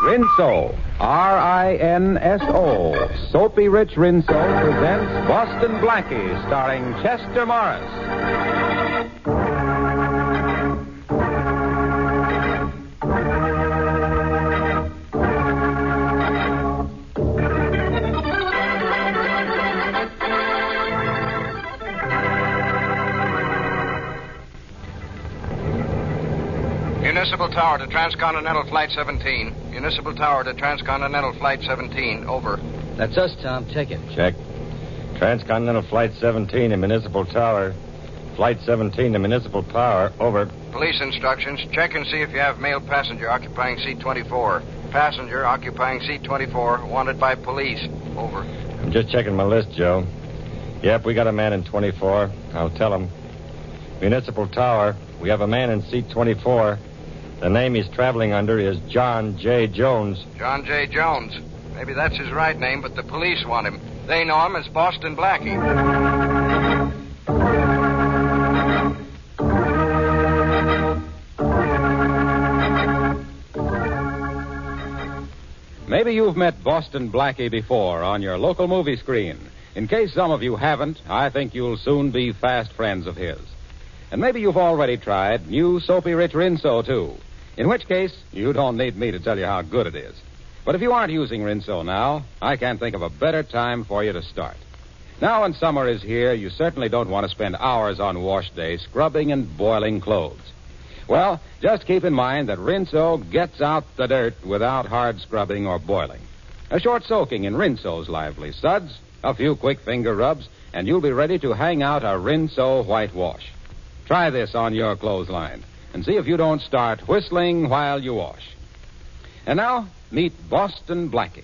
Rinso, R-I-N-S-O, Soapy Rich Rinso presents Boston Blackie, starring Chester Morris. Municipal Tower to Transcontinental Flight 17. Municipal Tower to Transcontinental Flight 17. Over. That's us, Tom. Check it. Check. Transcontinental Flight 17 to Municipal Tower. Flight 17 to Municipal Power. Over. Police instructions. Check and see if you have male passenger occupying seat 24. Passenger occupying seat 24. Wanted by police. Over. I'm just checking my list, Joe. Yep, we got a man in 24. I'll tell him. Municipal Tower. We have a man in seat 24. The name he's traveling under is John J. Jones. John J. Jones. Maybe that's his right name, but the police want him. They know him as Boston Blackie. Maybe you've met Boston Blackie before on your local movie screen. In case some of you haven't, I think you'll soon be fast friends of his. And maybe you've already tried new Soapy Rich Rinso, too. In which case, you don't need me to tell you how good it is. But if you aren't using Rinso now, I can't think of a better time for you to start. Now when summer is here, you certainly don't want to spend hours on wash day scrubbing and boiling clothes. Well, just keep in mind that Rinso gets out the dirt without hard scrubbing or boiling. A short soaking in Rinso's lively suds, a few quick finger rubs, and you'll be ready to hang out a Rinso whitewash. Try this on your clothesline and see if you don't start whistling while you wash. And now, meet Boston Blackie.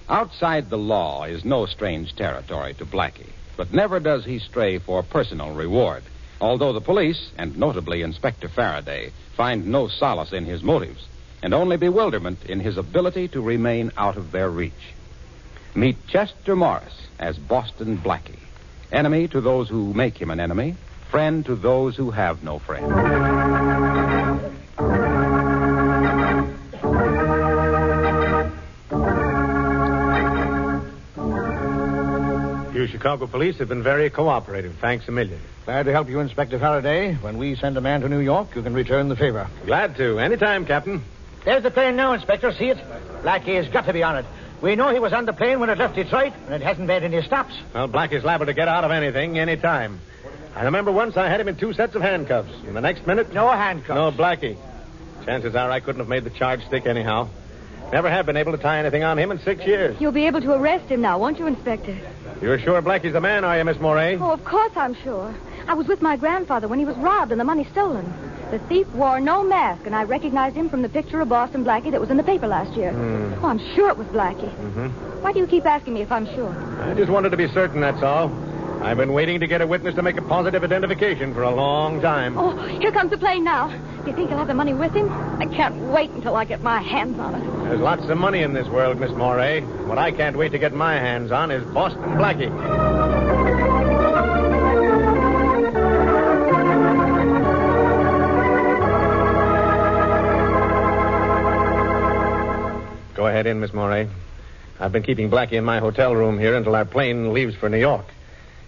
Outside the law is no strange territory to Blackie, but never does he stray for personal reward, although the police, and notably Inspector Faraday, find no solace in his motives, and only bewilderment in his ability to remain out of their reach. Meet Chester Morris as Boston Blackie, enemy to those who make him an enemy, friend to those who have no friend. You Chicago police have been very cooperative. Thanks a million. Glad to help you, Inspector Faraday. When we send a man to New York, you can return the favor. Glad to. Anytime, Captain. There's the plane now, Inspector. See it? Blackie has got to be on it. We know he was on the plane when it left Detroit, and it hasn't made any stops. Well, Blackie's liable to get out of anything, anytime. I remember once I had him in 2 sets of handcuffs. And the next minute... No handcuffs. No, Blackie. Chances are I couldn't have made the charge stick anyhow. Never have been able to tie anything on him in 6 years. You'll be able to arrest him now, won't you, Inspector? You're sure Blackie's the man, are you, Miss Moray? Oh, of course I'm sure. I was with my grandfather when he was robbed and the money stolen. The thief wore no mask, and I recognized him from the picture of Boston Blackie that was in the paper last year. Oh, I'm sure it was Blackie. Mm-hmm. Why do you keep asking me if I'm sure? I just wanted to be certain, that's all. I've been waiting to get a witness to make a positive identification for a long time. Oh, here comes the plane now. Do you think he'll have the money with him? I can't wait until I get my hands on it. There's lots of money in this world, Miss Moray. What I can't wait to get my hands on is Boston Blackie. Go ahead in, Miss Moray. I've been keeping Blackie in my hotel room here until our plane leaves for New York.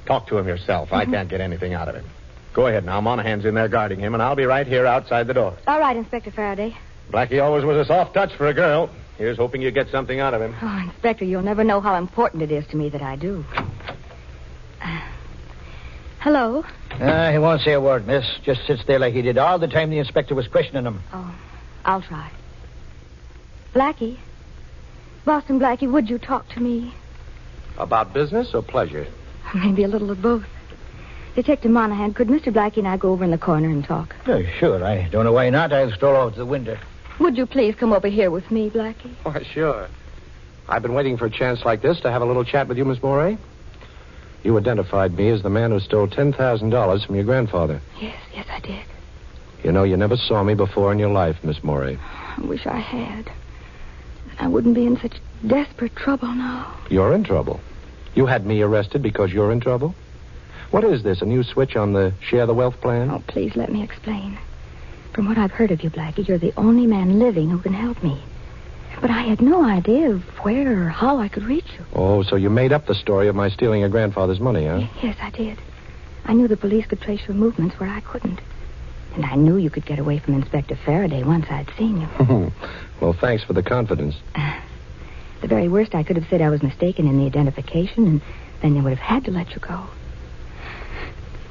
Talk to him yourself. Mm-hmm. I can't get anything out of him. Go ahead now. Monahan's in there guarding him, and I'll be right here outside the door. All right, Inspector Faraday. Blackie always was a soft touch for a girl. Here's hoping you get something out of him. Oh, Inspector, you'll never know how important it is to me that I do. Hello? He won't say a word, miss. Just sits there like he did all the time the inspector was questioning him. Oh, I'll try. Blackie? Boston Blackie, would you talk to me? About business or pleasure? Maybe a little of both. Detective Monahan, could Mr. Blackie and I go over in the corner and talk? Oh, sure. I don't know why not. I'll stroll over to the window. Would you please come over here with me, Blackie? Why, sure. I've been waiting for a chance like this to have a little chat with you, Miss Moray. You identified me as the man who stole $10,000 from your grandfather. Yes, I did. You know, you never saw me before in your life, Miss Moray. I wish I had. I wouldn't be in such desperate trouble now. You're in trouble? You had me arrested because you're in trouble? What is this, a new switch on the share the wealth plan? Oh, please let me explain. From what I've heard of you, Blackie, you're the only man living who can help me. But I had no idea of where or how I could reach you. Oh, so you made up the story of my stealing your grandfather's money, huh? Yes, I did. I knew the police could trace your movements where I couldn't. And I knew you could get away from Inspector Faraday once I'd seen you. Well, thanks for the confidence. The very worst, I could have said I was mistaken in the identification, and then they would have had to let you go.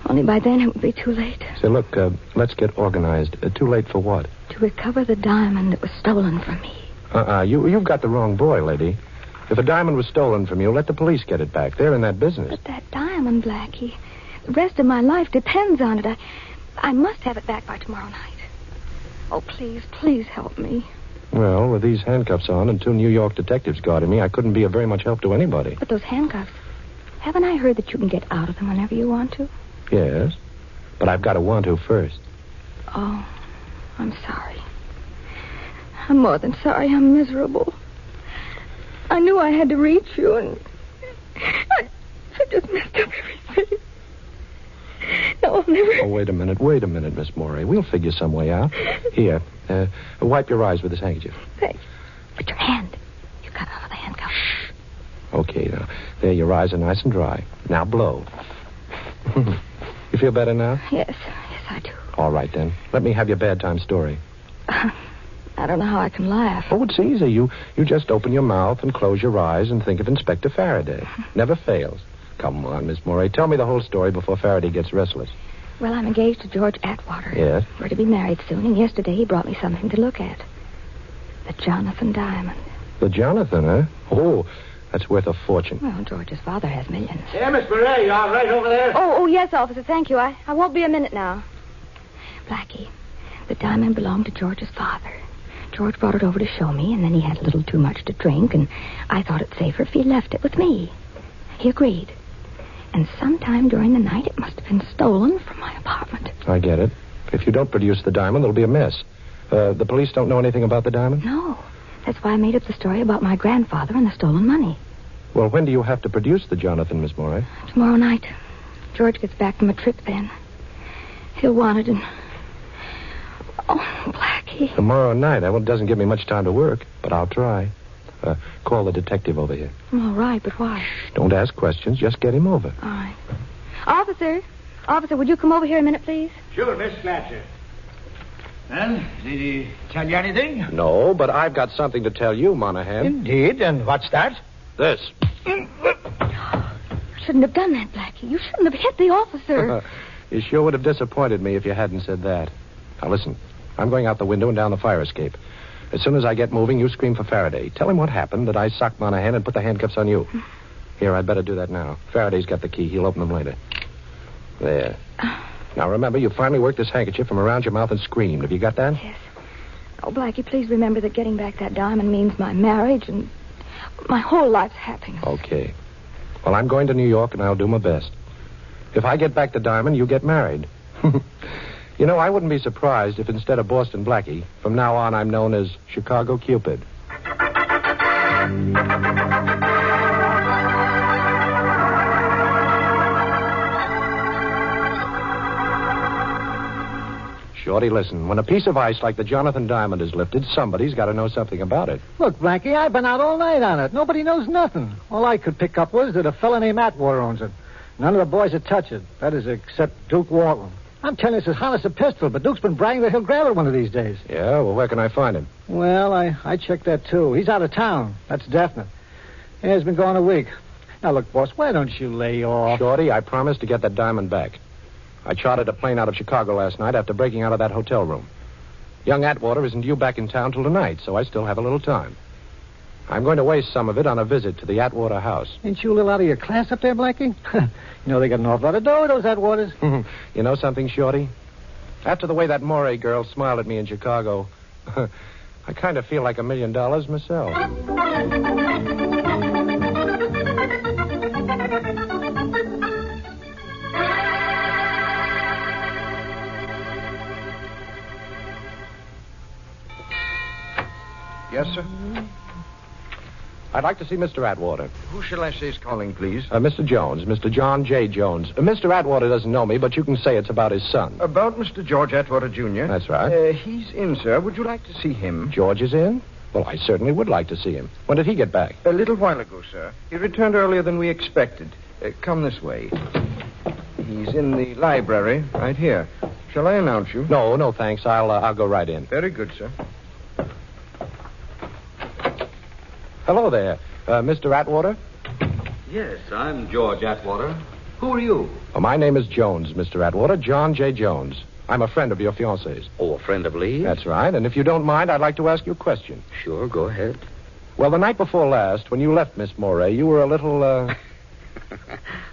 Only by then it would be too late. Say, look, let's get organized. Too late for what? To recover the diamond that was stolen from me. You've got the wrong boy, lady. If a diamond was stolen from you, let the police get it back. They're in that business. But that diamond, Blackie, the rest of my life depends on it. I must have it back by tomorrow night. Oh, please help me. Well, with these handcuffs on and 2 New York detectives guarding me, I couldn't be of very much help to anybody. But those handcuffs, haven't I heard that you can get out of them whenever you want to? Yes, but I've got to want to first. Oh, I'm sorry. I'm more than sorry. I'm miserable. I knew I had to reach you, and I just messed up everything. No, I'll never... Oh, wait a minute, Miss Morey. We'll figure some way out. Here, wipe your eyes with this handkerchief. Thanks. But your hand. You got out of the handcuff. Shh. Okay, now. There, your eyes are nice and dry. Now blow. You feel better now? Yes, I do. All right, then. Let me have your bad time story. I don't know how I can laugh. Oh, it's easy. You just open your mouth and close your eyes and think of Inspector Faraday. Never fails. Come on, Miss Morey. Tell me the whole story before Faraday gets restless. Well, I'm engaged to George Atwater. Yes? We're to be married soon, and yesterday he brought me something to look at. The Jonathan diamond. The Jonathan, huh? Oh, that's worth a fortune. Well, George's father has millions. Yeah, Miss Murray, you all right over there? Oh, yes, officer, thank you. I won't be a minute now. Blackie, the diamond belonged to George's father. George brought it over to show me, and then he had a little too much to drink, and I thought it safer if he left it with me. He agreed. And sometime during the night, it must have been stolen from my apartment. I get it. If you don't produce the diamond, there'll be a mess. The police don't know anything about the diamond? No. That's why I made up the story about my grandfather and the stolen money. Well, when do you have to produce the Jonathan, Miss Morey? Tomorrow night. George gets back from a trip then. He'll want it and... Oh, Blackie. Tomorrow night? Well, it doesn't give me much time to work, but I'll try. Call the detective over here. All right, but why? Shh, don't ask questions. Just get him over. All right. Officer, would you come over here a minute, please? Sure, Miss Fletcher. And did he tell you anything? No, but I've got something to tell you, Monahan. Indeed, and what's that? This. You shouldn't have done that, Blackie. You shouldn't have hit the officer. You sure would have disappointed me if you hadn't said that. Now, listen. I'm going out the window and down the fire escape. As soon as I get moving, you scream for Faraday. Tell him what happened, that I socked Monahan and put the handcuffs on you. Here, I'd better do that now. Faraday's got the key. He'll open them later. There. Now, remember, you finally worked this handkerchief from around your mouth and screamed. Have you got that? Yes. Oh, Blackie, please remember that getting back that diamond means my marriage and my whole life's happiness. Okay. Well, I'm going to New York, and I'll do my best. If I get back the diamond, you get married. You know, I wouldn't be surprised if instead of Boston Blackie, from now on I'm known as Chicago Cupid. Shorty, listen. When a piece of ice like the Jonathan diamond is lifted, somebody's got to know something about it. Look, Blackie, I've been out all night on it. Nobody knows nothing. All I could pick up was that a fella named Atwater owns it. None of the boys would touch it. That is, except Duke Walton. I'm telling you, it's as hot as a pistol, but Duke's been bragging that he'll grab it one of these days. Yeah? Well, where can I find him? Well, I checked that, too. He's out of town. That's definite. Yeah, he's been gone a week. Now, look, boss, why don't you lay off? Shorty, I promised to get that diamond back. I chartered a plane out of Chicago last night after breaking out of that hotel room. Young Atwater isn't due back in town till tonight, so I still have a little time. I'm going to waste some of it on a visit to the Atwater house. Ain't you a little out of your class up there, Blackie? You know they got an awful lot of dough, those Atwaters. You know something, Shorty? After the way that Morey girl smiled at me in Chicago, I kind of feel like $1 million myself. Yes, sir? I'd like to see Mr. Atwater. Who shall I say is calling, please? Mr. Jones, Mr. John J. Jones. Mr. Atwater doesn't know me, but you can say it's about his son. About Mr. George Atwater, Jr.? That's right. He's in, sir. Would you like to see him? George is in? Well, I certainly would like to see him. When did he get back? A little while ago, sir. He returned earlier than we expected. Come this way. He's in the library, right here. Shall I announce you? No, thanks. I'll go right in. Very good, sir. Hello there. Mr. Atwater? Yes, I'm George Atwater. Who are you? Oh, my name is Jones, Mr. Atwater. John J. Jones. I'm a friend of your fiancée's. Oh, a friend of Lee's? That's right. And if you don't mind, I'd like to ask you a question. Sure, go ahead. Well, the night before last, when you left Miss Moray, you were a little,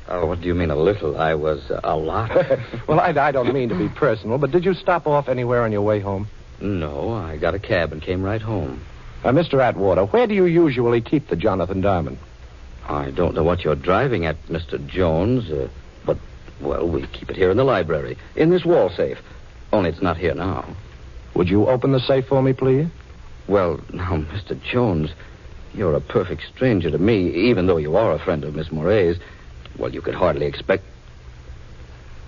What do you mean, a little? I was a lot. Well, I don't mean to be personal, but did you stop off anywhere on your way home? No, I got a cab and came right home. Mr. Atwater, where do you usually keep the Jonathan Diamond? I don't know what you're driving at, Mr. Jones, but, well, we keep it here in the library, in this wall safe. Only it's not here now. Would you open the safe for me, please? Well, now, Mr. Jones, you're a perfect stranger to me, even though you are a friend of Miss Moray's. Well, you could hardly expect...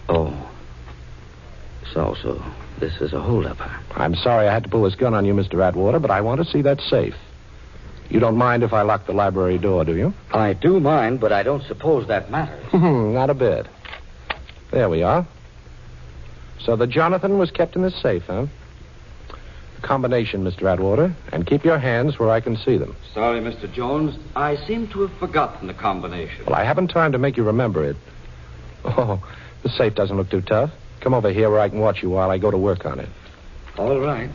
Oh. So this is a holdup, huh? I'm sorry I had to pull this gun on you, Mr. Atwater, but I want to see that safe. You don't mind if I lock the library door, do you? I do mind, but I don't suppose that matters. Not a bit. There we are. So the Jonathan was kept in this safe, huh? The combination, Mr. Atwater, and keep your hands where I can see them. Sorry, Mr. Jones. I seem to have forgotten the combination. Well, I haven't time to make you remember it. Oh, the safe doesn't look too tough. Come over here where I can watch you while I go to work on it. All right.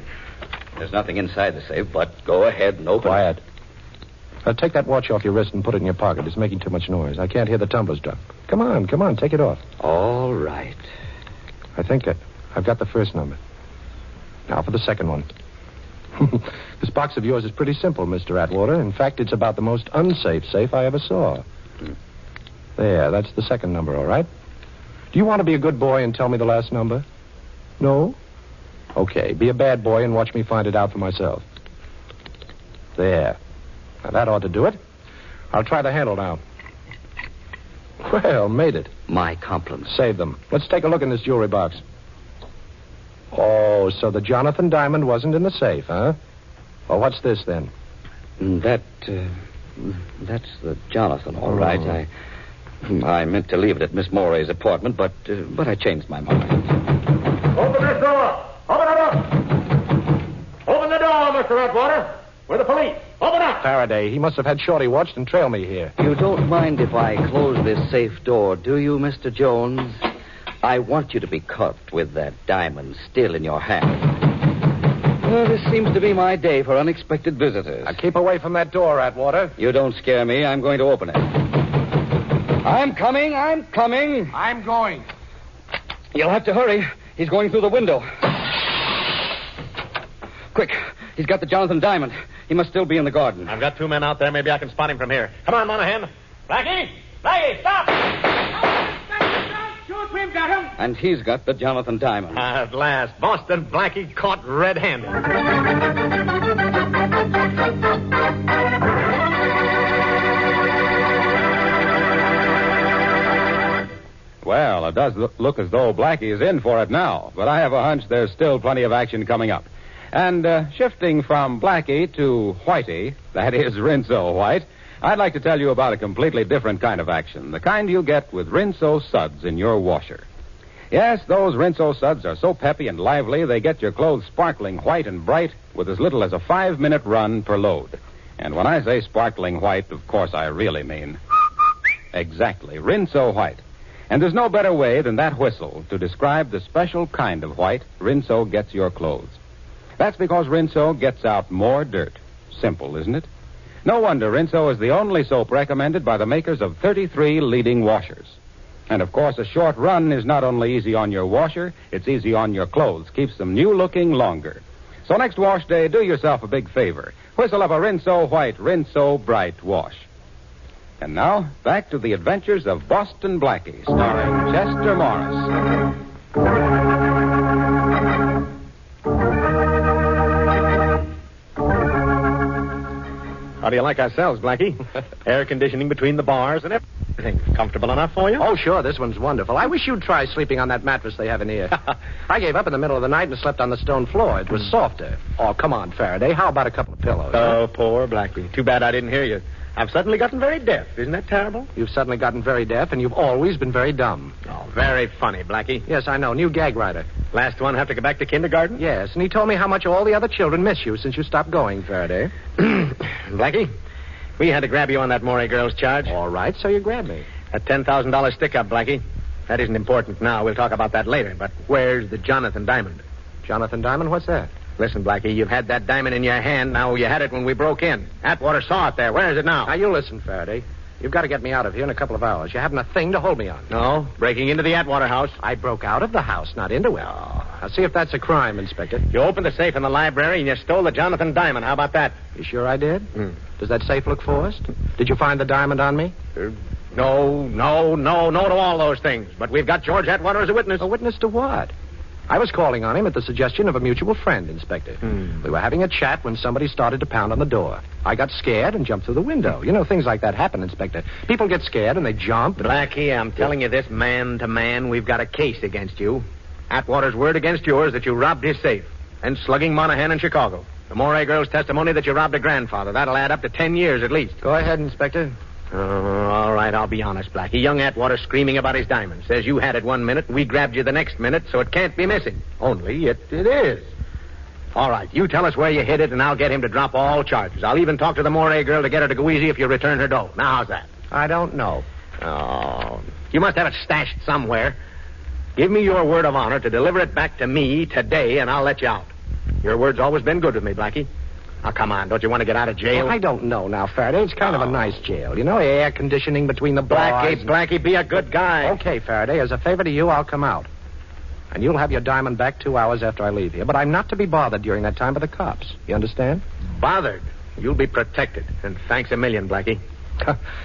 There's nothing inside the safe, but go ahead and open Quiet. Take that watch off your wrist and put it in your pocket. It's making too much noise. I can't hear the tumblers drop. Come on, take it off. All right. I think I've got the first number. Now for the second one. This box of yours is pretty simple, Mr. Atwater. In fact, it's about the most unsafe safe I ever saw. There, that's the second number, all right? Do you want to be a good boy and tell me the last number? No? Okay, be a bad boy and watch me find it out for myself. There. Now, that ought to do it. I'll try the handle now. Well, made it. My compliments. Save them. Let's take a look in this jewelry box. Oh, so the Jonathan Diamond wasn't in the safe, huh? Well, what's this, then? That's the Jonathan, all right. I meant to leave it at Miss Moray's apartment, but I changed my mind. Open this door! Open it up! Open the door, Mr. Atwater! We're the police. Open up! Faraday, he must have had Shorty watched and trail me here. You don't mind if I close this safe door, do you, Mr. Jones? I want you to be caught with that diamond still in your hand. Well, this seems to be my day for unexpected visitors. Now, keep away from that door, Atwater. You don't scare me. I'm going to open it. I'm coming. I'm going. You'll have to hurry. He's going through the window. Quick. He's got the Jonathan Diamond. He must still be in the garden. I've got 2 men out there. Maybe I can spot him from here. Come on, Monahan. Blackie! Blackie, stop! Shoot, we've got him. And he's got the Jonathan Diamond. At last. Boston Blackie caught red-handed. Well, it does look as though Blackie is in for it now, but I have a hunch there's still plenty of action coming up. And shifting from Blackie to Whitey, that is Rinso White, I'd like to tell you about a completely different kind of action, the kind you get with Rinso suds in your washer. Yes, those Rinso suds are so peppy and lively, they get your clothes sparkling white and bright with as little as a 5-minute run per load. And when I say sparkling white, of course I really mean exactly, Rinso White. And there's no better way than that whistle to describe the special kind of white Rinso gets your clothes. That's because Rinso gets out more dirt. Simple, isn't it? No wonder Rinso is the only soap recommended by the makers of 33 leading washers. And, of course, a short run is not only easy on your washer, it's easy on your clothes. Keeps them new-looking longer. So next wash day, do yourself a big favor. Whistle up a Rinso White, Rinso Bright wash. And now, back to the adventures of Boston Blackie, starring Chester Morris. How do you like ourselves, Blackie? Air conditioning between the bars and everything. Think comfortable enough for you? Oh, sure, this one's wonderful. I wish you'd try sleeping on that mattress they have in here. I gave up in the middle of the night and slept on the stone floor. It was softer. Oh, come on, Faraday. How about a couple of pillows? Oh, poor Blackie. Too bad I didn't hear you. I've suddenly gotten very deaf. Isn't that terrible? You've suddenly gotten very deaf, and you've always been very dumb. Oh, very funny, Blackie. Yes, I know. New gag writer. Last one have to go back to kindergarten? Yes, and he told me how much all the other children miss you since you stopped going, Faraday. Blackie, we had to grab you on that Morey girl's charge. All right, so you grabbed me. That $10,000 stick-up, Blackie. That isn't important now. We'll talk about that later. But where's the Jonathan diamond? Jonathan Diamond? What's that? Listen, Blackie, you've had that diamond in your hand. Now you had it when we broke in. Atwater saw it there. Where is it now? Now, you listen, Faraday. You've got to get me out of here in a couple of hours. You haven't a thing to hold me on. No, breaking into the Atwater house. I broke out of the house, not into it. Oh. Now, see if that's a crime, Inspector. You opened the safe in the library and you stole the Jonathan diamond. How about that? You sure I did? Does that safe look forced? Did you find the diamond on me? No to all those things. But we've got George Atwater as a witness. A witness to what? I was calling on him at the suggestion of a mutual friend, Inspector. We were having a chat when somebody started to pound on the door. I got scared and jumped through the window. You know, things like that happen, Inspector. People get scared and they jump. Blackie, I'm telling you this man to man, we've got a case against you. Atwater's word against yours that you robbed his safe. And slugging Monahan in Chicago. The Morey girl's testimony that you robbed a grandfather. That'll add up to 10 years at least. Go ahead, Inspector. All right, I'll be honest, Blackie. Young Atwater screaming about his diamond. Says you had it 1 minute, and we grabbed you the next minute, so it can't be missing. Only it is. All right, you tell us where you hid it, and I'll get him to drop all charges. I'll even talk to the Morey girl to get her to go easy if you return her dough. Now, how's that? I don't know. Oh, you must have it stashed somewhere. Give me your word of honor to deliver it back to me today, and I'll let you out. Your word's always been good with me, Blackie. Now, come on. Don't you want to get out of jail? Well, I don't know now, Faraday. It's kind of a nice jail. You know, air conditioning between the bars. Blackie, be a good guy. Okay, Faraday. As a favor to you, I'll come out. And you'll have your diamond back 2 hours after I leave here. But I'm not to be bothered during that time by the cops. You understand? Bothered? You'll be protected. And thanks a million, Blackie.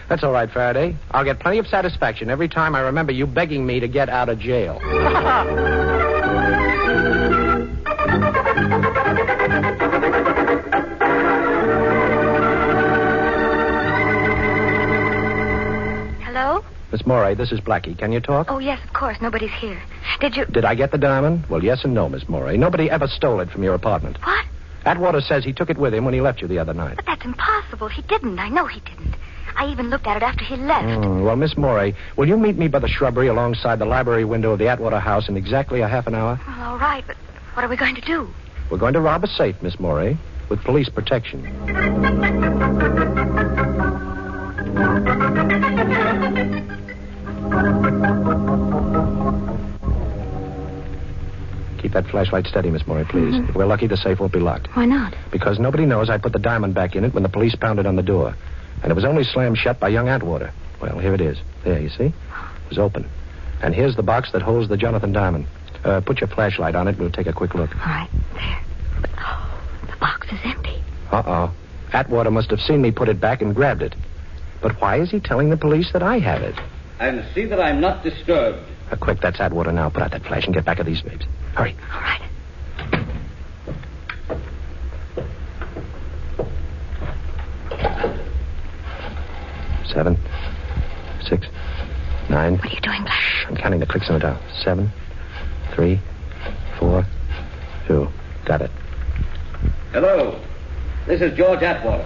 That's all right, Faraday. I'll get plenty of satisfaction every time I remember you begging me to get out of jail. Hello? Miss Morey, this is Blackie. Can you talk? Oh, yes, of course. Nobody's here. Did I get the diamond? Well, yes and no, Miss Morey. Nobody ever stole it from your apartment. What? Atwater says he took it with him when he left you the other night. But that's impossible. He didn't. I know he didn't. I even looked at it after he left. Well, Miss Morey, will you meet me by the shrubbery alongside the library window of the Atwater house in exactly a half an hour? Well, all right, but what are we going to do? We're going to rob a safe, Miss Morey, with police protection. Keep that flashlight steady, Miss Morey, please. If we're lucky, the safe won't be locked. Why not? Because nobody knows I put the diamond back in it when the police pounded on the door. And it was only slammed shut by young Atwater. Well, here it is. There, you see? It was open. And here's the box that holds the Jonathan diamond. Put your flashlight on it and we'll take a quick look. All right, there. But, the box is empty. Uh-oh. Atwater must have seen me put it back and grabbed it. But why is he telling the police that I have it? And see that I'm not disturbed. Quick, that's Atwater now. Put out that flash and get back at these babes. Hurry. All right. 7, 6, 9. What are you doing, Black? I'm counting the clicks on the dial. 7, 3, 4, 2. Got it. Hello. This is George Atwater.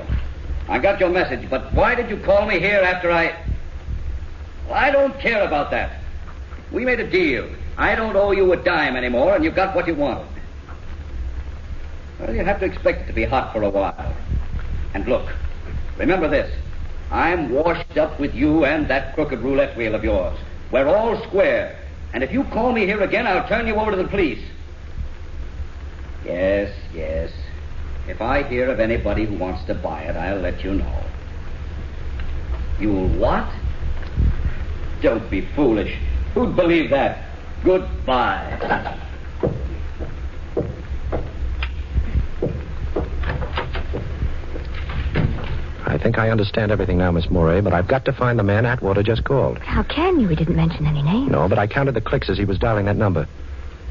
I got your message, but why did you call me here after I... Well, I don't care about that. We made a deal. I don't owe you a dime anymore, and you got what you wanted. Well, you have to expect it to be hot for a while. And look, remember this. I'm washed up with you and that crooked roulette wheel of yours. We're all square. And if you call me here again, I'll turn you over to the police. Yes. If I hear of anybody who wants to buy it, I'll let you know. You'll what? Don't be foolish. Who'd believe that? Goodbye. I think I understand everything now, Miss Morey, but I've got to find the man Atwater just called. How can you? He didn't mention any names. No, but I counted the clicks as he was dialing that number.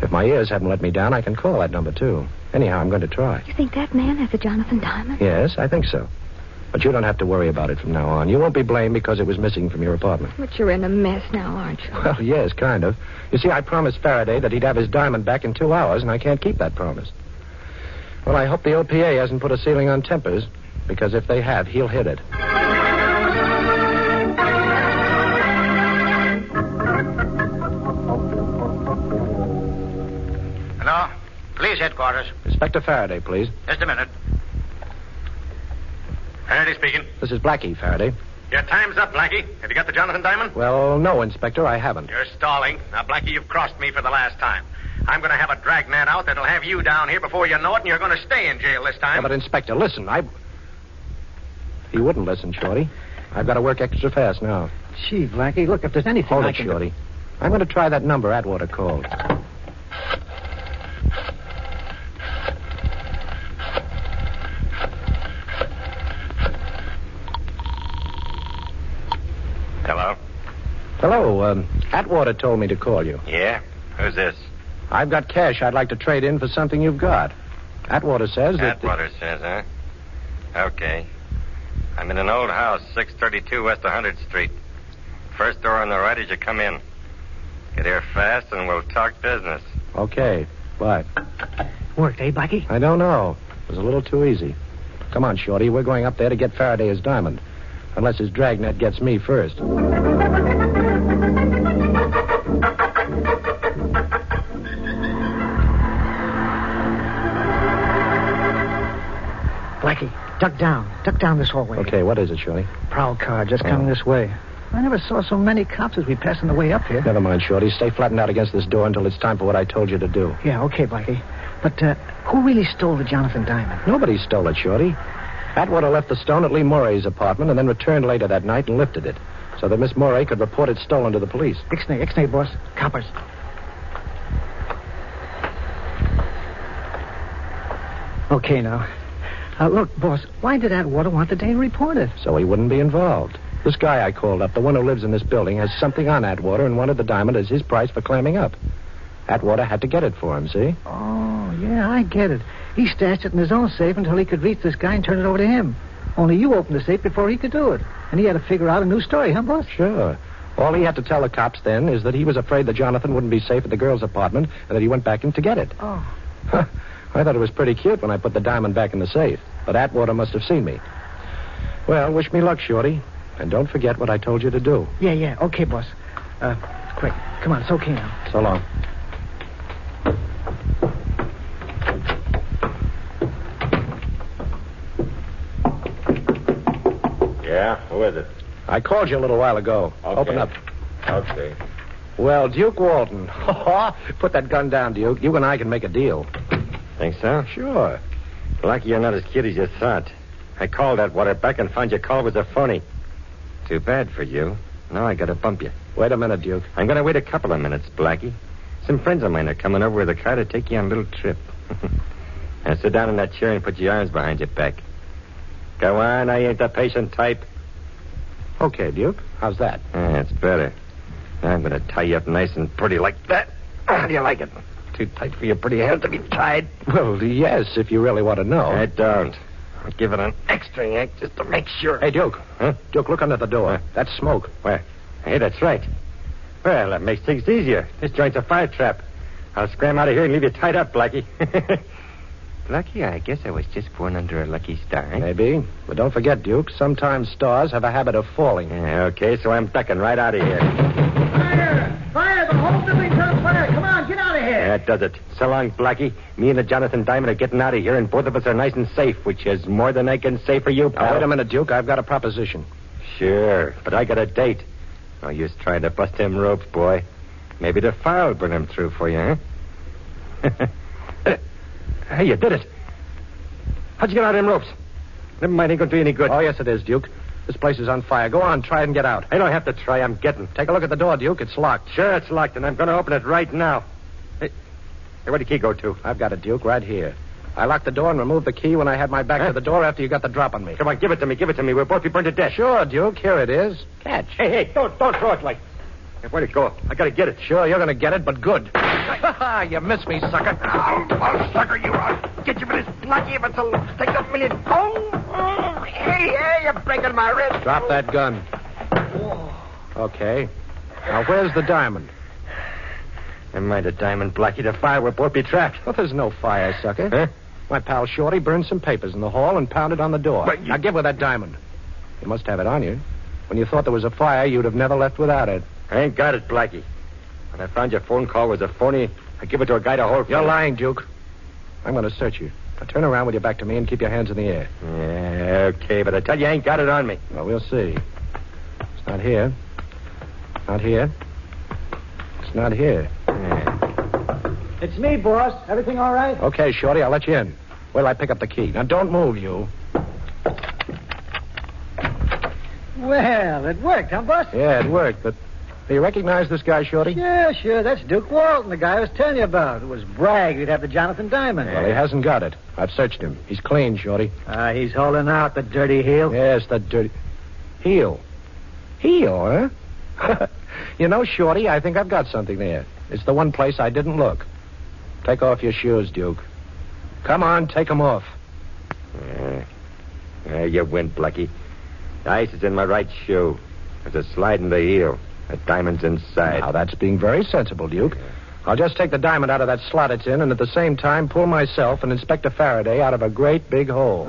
If my ears haven't let me down, I can call that number, too. Anyhow, I'm going to try. You think that man has a Jonathan diamond? Yes, I think so. But you don't have to worry about it from now on. You won't be blamed because it was missing from your apartment. But you're in a mess now, aren't you? Well, yes, kind of. You see, I promised Faraday that he'd have his diamond back in 2 hours, and I can't keep that promise. Well, I hope the OPA hasn't put a ceiling on tempers, because if they have, he'll hit it. Hello? Police headquarters. Inspector Faraday, please. Just a minute. Faraday speaking. This is Blackie, Faraday. Your time's up, Blackie. Have you got the Jonathan Diamond? Well, no, Inspector, I haven't. You're stalling. Now, Blackie, you've crossed me for the last time. I'm going to have a dragnet out that'll have you down here before you know it, and you're going to stay in jail this time. Yeah, but, Inspector, listen, He wouldn't listen, Shorty. I've got to work extra fast now. Gee, Blackie, look, if there's anything Hold I it, can Shorty. I'm going to try that number Atwater called. Hello? Hello, Atwater told me to call you. Yeah? Who's this? I've got cash I'd like to trade in for something you've got. Atwater says that... Atwater says, huh? Okay. I'm in an old house, 632 West 100th Street. First door on the right as you come in. Get here fast and we'll talk business. Okay, bye. Worked, eh, Blackie? I don't know. It was a little too easy. Come on, Shorty. We're going up there to get Faraday his diamond. Unless his dragnet gets me first. Blackie, duck down. Duck down this hallway. Okay, what is it, Shorty? Prowl car just coming this way. I never saw so many cops as we passed on the way up here. Never mind, Shorty. Stay flattened out against this door until it's time for what I told you to do. Yeah, okay, Blackie. But who really stole the Jonathan Diamond? Nobody stole it, Shorty. Atwater left the stone at Lee Moray's apartment and then returned later that night and lifted it so that Miss Moray could report it stolen to the police. Ixnay, boss. Coppers. Okay, now. Look, boss, why did Atwater want the dame reported? So he wouldn't be involved. This guy I called up, the one who lives in this building, has something on Atwater and wanted the diamond as his price for clamming up. Atwater had to get it for him, see? Oh, yeah, I get it. He stashed it in his own safe until he could reach this guy and turn it over to him. Only you opened the safe before he could do it. And he had to figure out a new story, huh, boss? Sure. All he had to tell the cops then is that he was afraid that Jonathan wouldn't be safe at the girl's apartment and that he went back in to get it. Oh. I thought it was pretty cute when I put the diamond back in the safe. But Atwater must have seen me. Well, wish me luck, Shorty. And don't forget what I told you to do. Yeah. Okay, boss. Quick. Come on, it's okay now. So long. Yeah? Who is it? I called you a little while ago. Okay. Open up. Okay. Well, Duke Walton. Put that gun down, Duke. You and I can make a deal. Think so? Sure. Lucky you're not as cute as you thought. I called Atwater back and found your call was a phony. Too bad for you. Now I gotta bump you. Wait a minute, Duke. I'm gonna wait a couple of minutes, Blackie. Some friends of mine are coming over with a car to take you on a little trip. Now sit down in that chair and put your arms behind your back. Go on, I ain't the patient type. Okay, Duke. How's that? That's better. Now I'm gonna tie you up nice and pretty like that. How do you like it? Too tight for your pretty hands to be tied? Well, yes, if you really want to know. I don't. I'll give it an extra yank just to make sure. Hey, Duke. Huh? Duke, look under the door. That's smoke. Where? Hey, that's right. Well, that makes things easier. This joint's a fire trap. I'll scram out of here and leave you tied up, Blackie. Blackie, I guess I was just born under a lucky star. Maybe. But don't forget, Duke, sometimes stars have a habit of falling. Yeah, okay, so I'm ducking right out of here. Fire! The whole building's on fire! Come on, get out of here! That does it. So long, Blackie. Me and the Jonathan Diamond are getting out of here, and both of us are nice and safe, which is more than I can say for you, pal. Now, wait a minute, Duke. I've got a proposition. Sure, but I got a date. No use trying to bust them ropes, boy. Maybe the fire will burn them through for you, huh? Hey, you did it. How'd you get out of them ropes? Never mind, ain't gonna do you any good. Oh, yes, it is, Duke. This place is on fire. Go on, try and get out. I don't have to try. I'm getting. Take a look at the door, Duke. It's locked. Sure, it's locked, and I'm going to open it right now. Hey, where'd the key go to? I've got it, Duke, right here. I locked the door and removed the key when I had my back to the door after you got the drop on me. Come on, give it to me. Give it to me. We'll both be burned to death. Sure, Duke. Here it is. Catch. Hey, don't throw it like... Hey, where'd it go? I got to get it. Sure, you're going to get it, but good. You missed me, sucker. I'll sucker you. I'll get you for this Blackie if it's a take a million. Oh, hey, You're breaking my wrist. Drop that gun. Okay. Now, where's the diamond? Never mind the diamond, Blackie. The fire will both be trapped. Well, there's no fire, sucker. Huh? My pal Shorty burned some papers in the hall and pounded on the door. But you- Now, give her that diamond. You must have it on you. When you thought there was a fire, you'd have never left without it. I ain't got it, Blackie. When I found your phone call was a phony, I give it to a guy to hold for You're me. lying, Duke. I'm going to search you. Now, turn around with your back to me and keep your hands in the air. Yeah, okay, but I tell you, I ain't got it on me. Well, we'll see. It's not here. Not here. It's not here. It's me, boss. Everything all right? Okay, Shorty, I'll let you in. Wait till I pick up the key. Now, don't move, you. Well, it worked, huh, boss? Yeah, it worked, but do you recognize this guy, Shorty? Yeah, sure. That's Duke Walton, the guy I was telling you about. It was brag he'd have the Jonathan Diamond. Well, he hasn't got it. I've searched him. He's clean, Shorty. He's holding out, the dirty heel. Yes, the dirty... Heel. Heel, huh? You know, Shorty, I think I've got something there. It's the one place I didn't look. Take off your shoes, Duke. Come on, take them off. You win, Blackie. The ice is in my right shoe. There's a slide in the heel. The diamond's inside. Now, that's being very sensible, Duke. I'll just take the diamond out of that slot it's in and at the same time pull myself and Inspector Faraday out of a great big hole.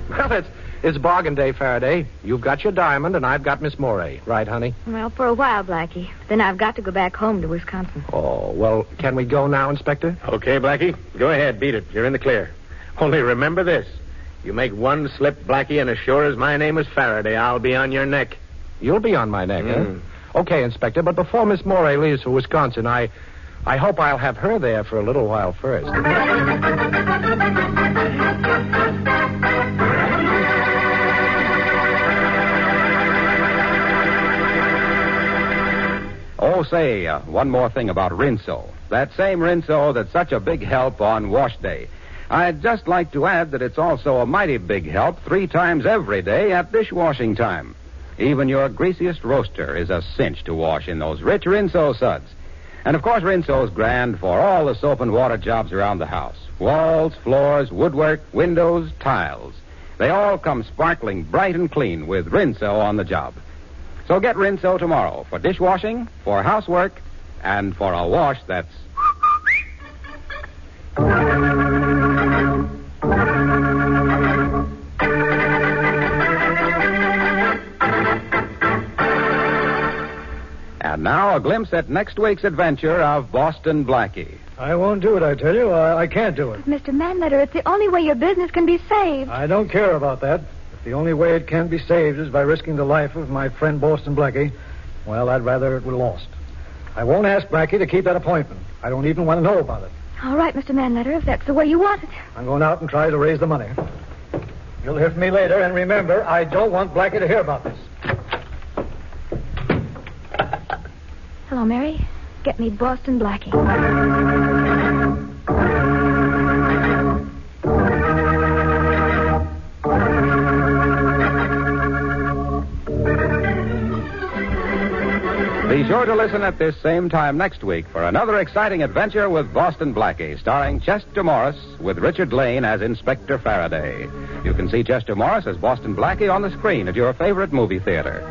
Well, it's bargain day, Faraday. You've got your diamond and I've got Miss Morey. Right, honey? Well, for a while, Blackie. Then I've got to go back home to Wisconsin. Oh, well, can we go now, Inspector? Okay, Blackie. Go ahead. Beat it. You're in the clear. Only remember this. You make one slip, Blackie, and as sure as my name is Faraday, I'll be on your neck. You'll be on my neck, huh? Okay, Inspector, but before Miss Morey leaves for Wisconsin, I hope I'll have her there for a little while first. Oh, say, one more thing about Rinso. That same Rinso that's such a big help on wash day. I'd just like to add that it's also a mighty big help 3 times every day at dishwashing time. Even your greasiest roaster is a cinch to wash in those rich Rinso suds. And, of course, Rinso's grand for all the soap and water jobs around the house. Walls, floors, woodwork, windows, tiles. They all come sparkling bright and clean with Rinso on the job. So get Rinso tomorrow for dishwashing, for housework, and for a wash that's... And now a glimpse at next week's adventure of Boston Blackie. I won't do it, I tell you. I can't do it. Mr. Manletter, it's the only way your business can be saved. I don't care about that. If the only way it can be saved is by risking the life of my friend Boston Blackie, well, I'd rather it were lost. I won't ask Blackie to keep that appointment. I don't even want to know about it. All right, Mr. Manletter, if that's the way you want it. I'm going out and try to raise the money. You'll hear from me later, and remember, I don't want Blackie to hear about this. Hello, Mary. Get me Boston Blackie. Be sure to listen at this same time next week for another exciting adventure with Boston Blackie, starring Chester Morris with Richard Lane as Inspector Faraday. You can see Chester Morris as Boston Blackie on the screen at your favorite movie theater.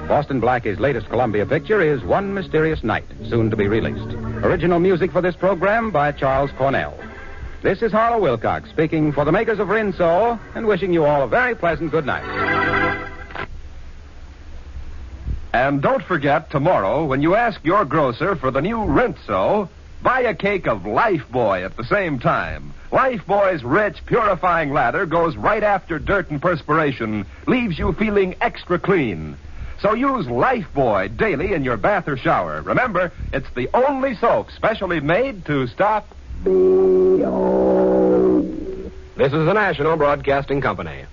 Boston Blackie's latest Columbia picture is One Mysterious Night, soon to be released. Original music for this program by Charles Cornell. This is Harlow Wilcox speaking for the makers of Rinso and wishing you all a very pleasant good night. And don't forget, tomorrow, when you ask your grocer for the new Rinso, buy a cake of Lifebuoy at the same time. Lifebuoy's rich, purifying lather goes right after dirt and perspiration, leaves you feeling extra clean. So use Lifebuoy daily in your bath or shower. Remember, it's the only soap specially made to stop... This is the National Broadcasting Company.